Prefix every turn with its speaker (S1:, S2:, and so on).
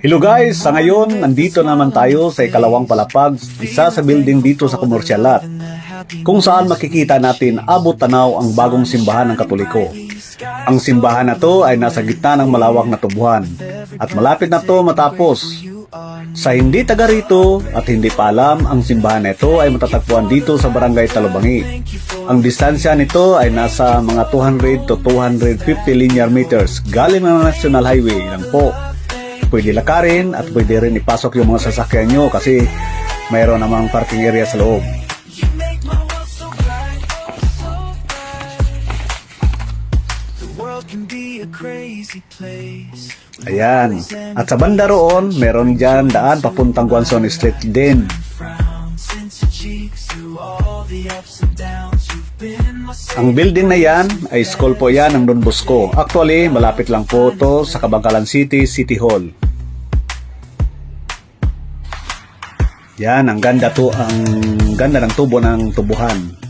S1: Hello guys, sa ngayon, nandito naman tayo sa ikalawang palapag, isa sa building dito sa Commercial Lot, kung saan makikita natin abot tanaw ang bagong simbahan ng Katoliko. Ang simbahan na to ay nasa gitna ng malawak na tubuhan at malapit na to matapos. Sa hindi taga rito at hindi pa alam, ang simbahan na ito ay matatagpuan dito sa Barangay Talubangi. Ang distansya nito ay nasa mga 200 to 250 linear meters galing ng National Highway lang po. Pwede lakarin at pwede rin ipasok yung mga sasakyan nyo kasi mayroon namang parking area sa loob. Ayan. At sa banda roon, meron dyan daan papuntang Guanzon Street din. Ang building na yan ay school po yan ng Don Bosco. Actually, malapit lang po to sa Kabangkalan City, City Hall. Yan, ang ganda ng tubo ng tubuhan.